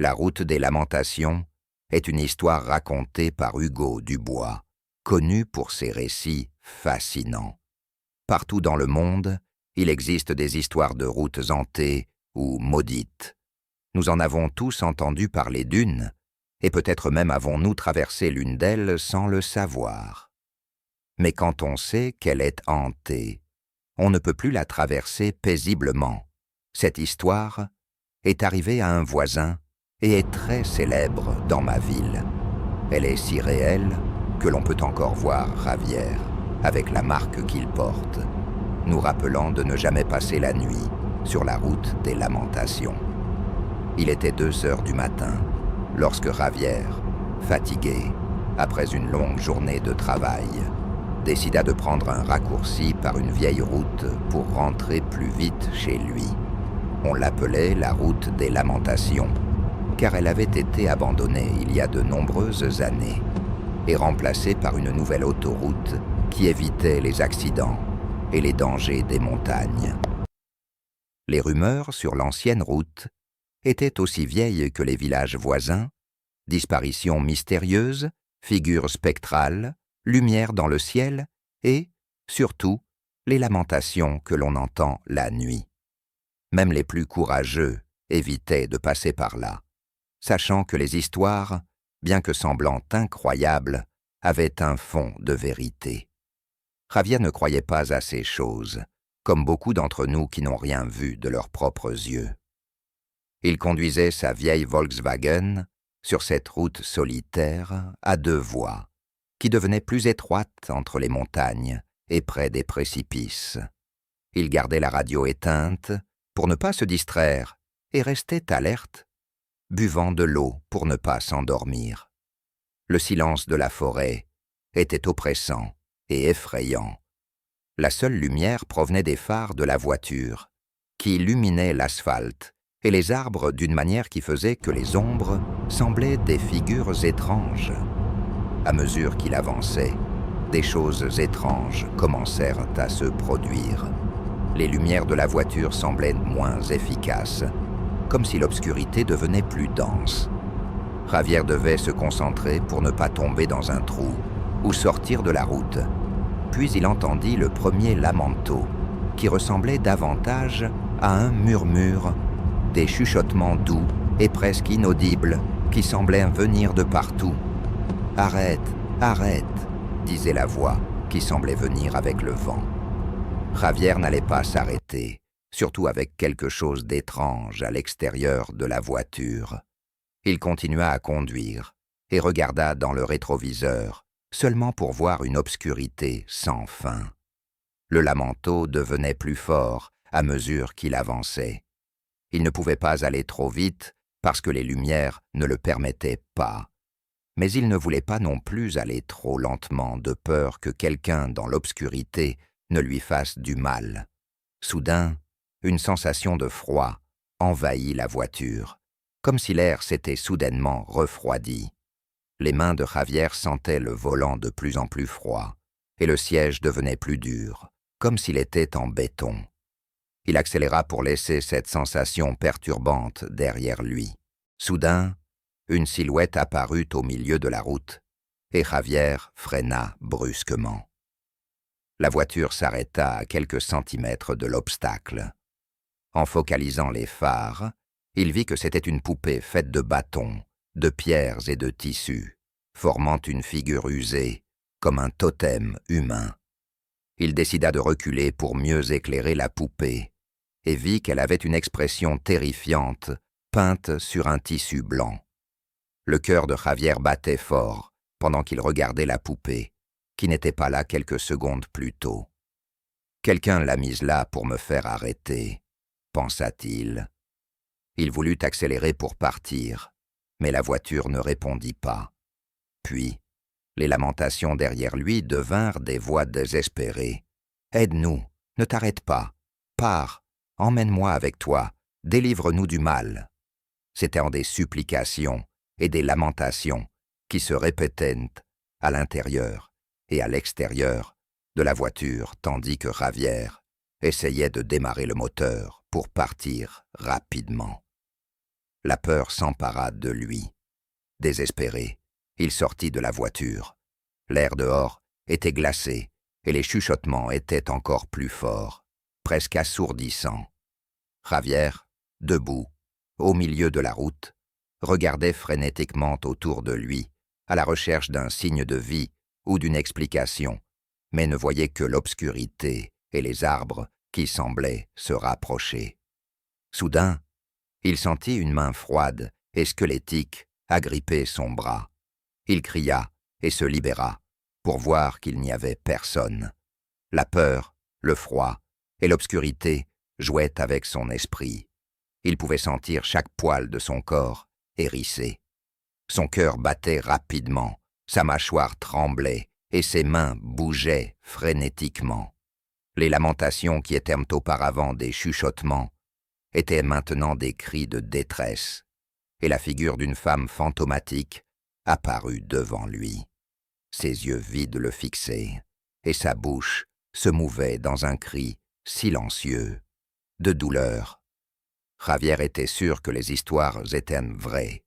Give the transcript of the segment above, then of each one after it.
La route des lamentations est une histoire racontée par Hugo Dubois, connu pour ses récits fascinants. Partout dans le monde, il existe des histoires de routes hantées ou maudites. Nous en avons tous entendu parler d'une, et peut-être même avons-nous traversé l'une d'elles sans le savoir. Mais quand on sait qu'elle est hantée, on ne peut plus la traverser paisiblement. Cette histoire est arrivée à un voisin et est très célèbre dans ma ville. Elle est si réelle que l'on peut encore voir Javier, avec la marque qu'il porte, nous rappelant de ne jamais passer la nuit sur la route des lamentations. Il était 2 heures du matin, lorsque Javier, fatigué, après une longue journée de travail, décida de prendre un raccourci par une vieille route pour rentrer plus vite chez lui. On l'appelait la route des lamentations, car elle avait été abandonnée il y a de nombreuses années et remplacée par une nouvelle autoroute qui évitait les accidents et les dangers des montagnes. Les rumeurs sur l'ancienne route étaient aussi vieilles que les villages voisins: disparitions mystérieuses, figures spectrales, lumière dans le ciel et, surtout, les lamentations que l'on entend la nuit. Même les plus courageux évitaient de passer par là, sachant que les histoires, bien que semblant incroyables, avaient un fond de vérité. Javier ne croyait pas à ces choses, comme beaucoup d'entre nous qui n'ont rien vu de leurs propres yeux. Il conduisait sa vieille Volkswagen sur cette route solitaire à 2 voies, qui devenait plus étroite entre les montagnes et près des précipices. Il gardait la radio éteinte pour ne pas se distraire et restait alerte, buvant de l'eau pour ne pas s'endormir. Le silence de la forêt était oppressant et effrayant. La seule lumière provenait des phares de la voiture, qui illuminaient l'asphalte et les arbres d'une manière qui faisait que les ombres semblaient des figures étranges. À mesure qu'il avançait, des choses étranges commencèrent à se produire. Les lumières de la voiture semblaient moins efficaces, comme si l'obscurité devenait plus dense. Javier devait se concentrer pour ne pas tomber dans un trou ou sortir de la route. Puis il entendit le premier lamento, qui ressemblait davantage à un murmure, des chuchotements doux et presque inaudibles qui semblaient venir de partout. « Arrête, arrête !» disait la voix qui semblait venir avec le vent. Javier n'allait pas s'arrêter, surtout avec quelque chose d'étrange à l'extérieur de la voiture. Il continua à conduire et regarda dans le rétroviseur, seulement pour voir une obscurité sans fin. Le lamento devenait plus fort à mesure qu'il avançait. Il ne pouvait pas aller trop vite parce que les lumières ne le permettaient pas. Mais il ne voulait pas non plus aller trop lentement de peur que quelqu'un dans l'obscurité ne lui fasse du mal. Soudain, une sensation de froid envahit la voiture, comme si l'air s'était soudainement refroidi. Les mains de Javier sentaient le volant de plus en plus froid, et le siège devenait plus dur, comme s'il était en béton. Il accéléra pour laisser cette sensation perturbante derrière lui. Soudain, une silhouette apparut au milieu de la route, et Javier freina brusquement. La voiture s'arrêta à quelques centimètres de l'obstacle. En focalisant les phares, il vit que c'était une poupée faite de bâtons, de pierres et de tissus, formant une figure usée, comme un totem humain. Il décida de reculer pour mieux éclairer la poupée, et vit qu'elle avait une expression terrifiante, peinte sur un tissu blanc. Le cœur de Javier battait fort pendant qu'il regardait la poupée, qui n'était pas là quelques secondes plus tôt. « Quelqu'un l'a mise là pour me faire arrêter », pensa-t-il. Il voulut accélérer pour partir, mais la voiture ne répondit pas. Puis, les lamentations derrière lui devinrent des voix désespérées. « Aide-nous, ne t'arrête pas, pars, emmène-moi avec toi, délivre-nous du mal. » C'étaient des supplications et des lamentations qui se répétaient à l'intérieur et à l'extérieur de la voiture tandis que Javier essayait de démarrer le moteur pour partir rapidement. La peur s'empara de lui. Désespéré, il sortit de la voiture. L'air dehors était glacé et les chuchotements étaient encore plus forts, presque assourdissants. Javier, debout, au milieu de la route, regardait frénétiquement autour de lui, à la recherche d'un signe de vie ou d'une explication, mais ne voyait que l'obscurité et les arbres qui semblaient se rapprocher. Soudain, il sentit une main froide et squelettique agripper son bras. Il cria et se libéra pour voir qu'il n'y avait personne. La peur, le froid et l'obscurité jouaient avec son esprit. Il pouvait sentir chaque poil de son corps hérisser. Son cœur battait rapidement, sa mâchoire tremblait et ses mains bougeaient frénétiquement. Les lamentations qui étaient auparavant des chuchotements étaient maintenant des cris de détresse, et la figure d'une femme fantomatique apparut devant lui. Ses yeux vides le fixaient, et sa bouche se mouvait dans un cri silencieux, de douleur. Javier était sûr que les histoires étaient vraies.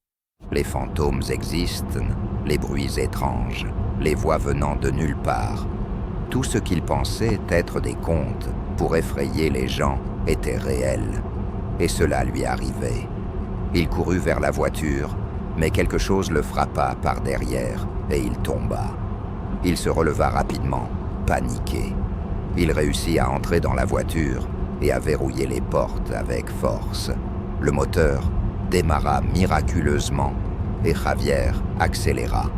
Les fantômes existent, les bruits étranges, les voix venant de nulle part. Tout ce qu'il pensait être des contes pour effrayer les gens était réel, et cela lui arrivait. Il courut vers la voiture, mais quelque chose le frappa par derrière, et il tomba. Il se releva rapidement, paniqué. Il réussit à entrer dans la voiture et à verrouiller les portes avec force. Le moteur démarra miraculeusement et Javier accéléra,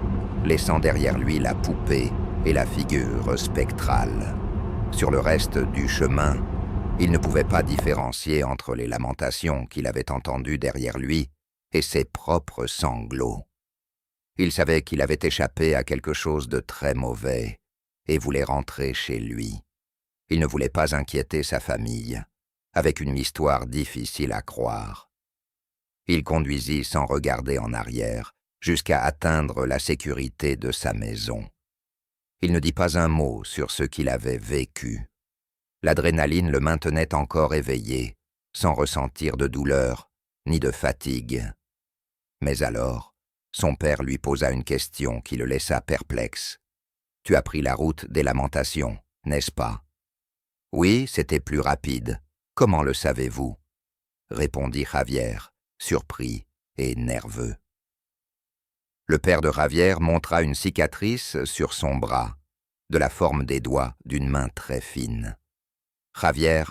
laissant derrière lui la poupée et la figure spectrale. Sur le reste du chemin, il ne pouvait pas différencier entre les lamentations qu'il avait entendues derrière lui et ses propres sanglots. Il savait qu'il avait échappé à quelque chose de très mauvais et voulait rentrer chez lui. Il ne voulait pas inquiéter sa famille, avec une histoire difficile à croire. Il conduisit sans regarder en arrière, jusqu'à atteindre la sécurité de sa maison. Il ne dit pas un mot sur ce qu'il avait vécu. L'adrénaline le maintenait encore éveillé, sans ressentir de douleur ni de fatigue. Mais alors, son père lui posa une question qui le laissa perplexe. « Tu as pris la route des lamentations, n'est-ce pas ?»« Oui, c'était plus rapide. Comment le savez-vous » répondit Javier, surpris et nerveux. Le père de Javier montra une cicatrice sur son bras, de la forme des doigts d'une main très fine. Javier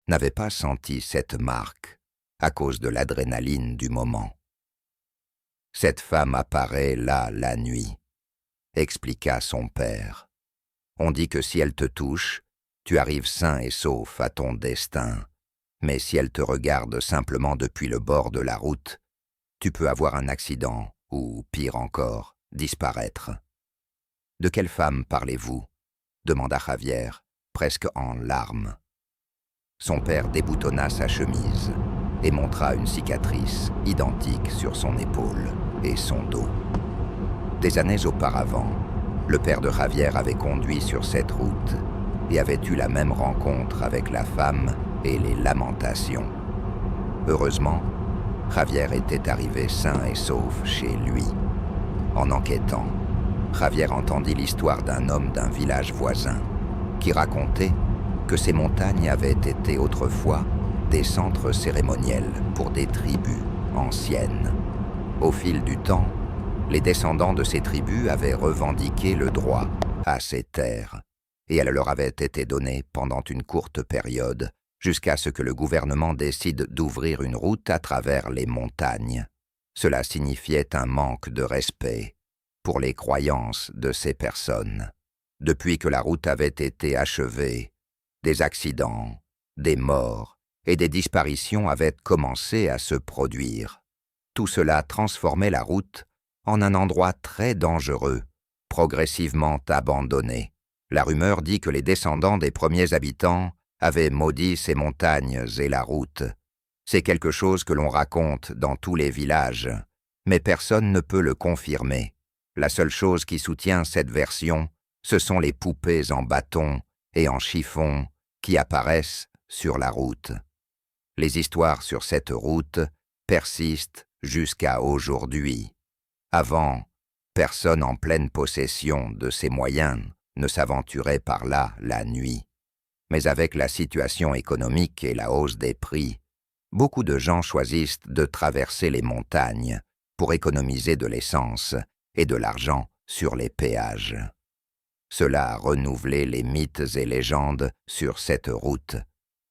n'avait pas senti cette marque à cause de l'adrénaline du moment. « Cette femme apparaît là la nuit, » expliqua son père. « On dit que si elle te touche, tu arrives sain et sauf à ton destin, mais si elle te regarde simplement depuis le bord de la route, tu peux avoir un accident ou, pire encore, disparaître. »« De quelle femme parlez-vous » demanda Javier, presque en larmes. Son père déboutonna sa chemise et montra une cicatrice identique sur son épaule et son dos. Des années auparavant, le père de Javier avait conduit sur cette route et avait eu la même rencontre avec la femme et les lamentations. Heureusement, Javier était arrivé sain et sauf chez lui. En enquêtant, Javier entendit l'histoire d'un homme d'un village voisin qui racontait que ces montagnes avaient été autrefois des centres cérémoniels pour des tribus anciennes. Au fil du temps, les descendants de ces tribus avaient revendiqué le droit à ces terres, et elles leur avaient été données pendant une courte période, jusqu'à ce que le gouvernement décide d'ouvrir une route à travers les montagnes. Cela signifiait un manque de respect pour les croyances de ces personnes. Depuis que la route avait été achevée, des accidents, des morts et des disparitions avaient commencé à se produire. Tout cela transformait la route en un endroit très dangereux, progressivement abandonné. La rumeur dit que les descendants des premiers habitants avaient maudit ces montagnes et la route. C'est quelque chose que l'on raconte dans tous les villages, mais personne ne peut le confirmer. La seule chose qui soutient cette version, ce sont les poupées en bâton et en chiffon qui apparaissent sur la route. Les histoires sur cette route persistent jusqu'à aujourd'hui. Avant, personne en pleine possession de ses moyens ne s'aventurait par là la nuit. Mais avec la situation économique et la hausse des prix, beaucoup de gens choisissent de traverser les montagnes pour économiser de l'essence et de l'argent sur les péages. Cela a renouvelé les mythes et légendes sur cette route,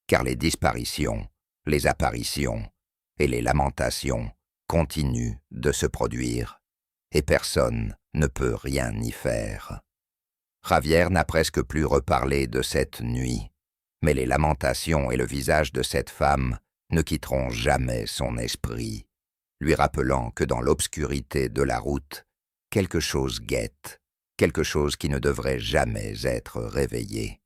car les disparitions, les apparitions et les lamentations continuent de se produire, et personne ne peut rien y faire. Javier n'a presque plus reparlé de cette nuit, mais les lamentations et le visage de cette femme ne quitteront jamais son esprit, lui rappelant que dans l'obscurité de la route, quelque chose guette, quelque chose qui ne devrait jamais être réveillé.